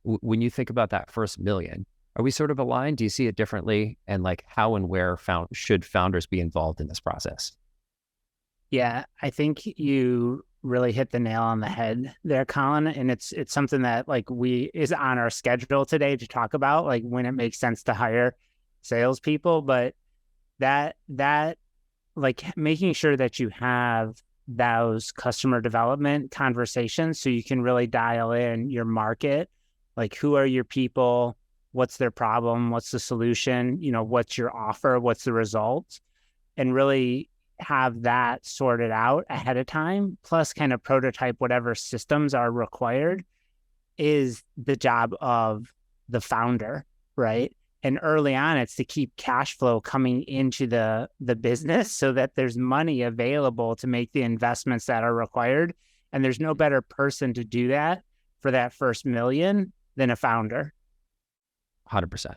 when you think about that first million, are we sort of aligned? Do you see it differently? And like how and where should founders be involved in this process? Yeah, I think you really hit the nail on the head there, Colin. And it's something that like is on our schedule today to talk about, like when it makes sense to hire salespeople. But that like making sure that you have those customer development conversations so you can really dial in your market, like who are your people, what's their problem, what's the solution, what's your offer, what's the result, and really have that sorted out ahead of time, plus kind of prototype whatever systems are required, is the job of the founder, right? And early on, it's to keep cash flow coming into the business so that there's money available to make the investments that are required. And there's no better person to do that for that first million than a founder. 100%.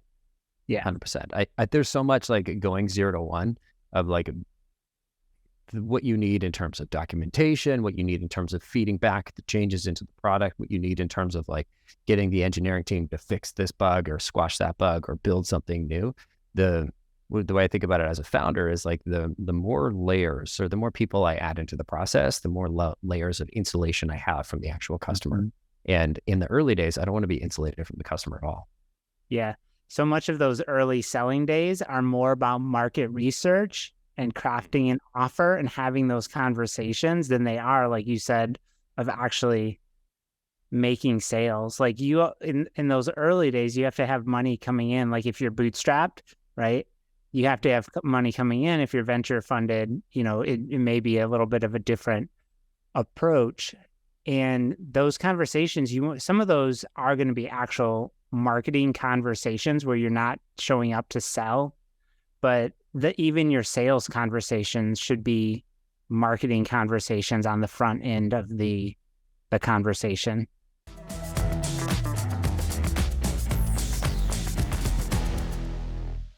Yeah. 100%. There's so much like going 0 to 1 of like what you need in terms of documentation, what you need in terms of feeding back the changes into the product, what you need in terms of like getting the engineering team to fix this bug or squash that bug or build something new. The way I think about it as a founder is like the more layers or the more people I add into the process, the more layers of insulation I have from the actual customer. Mm-hmm. And in the early days, I don't want to be insulated from the customer at all. Yeah. So much of those early selling days are more about market research and crafting an offer and having those conversations than they are, like you said, of actually making sales. Like in those early days, you have to have money coming in. Like if you're bootstrapped, right? You have to have money coming in. If you're venture funded, it may be a little bit of a different approach. And those conversations, some of those are going to be actual marketing conversations where you're not showing up to sell, but even your sales conversations should be marketing conversations on the front end of the conversation.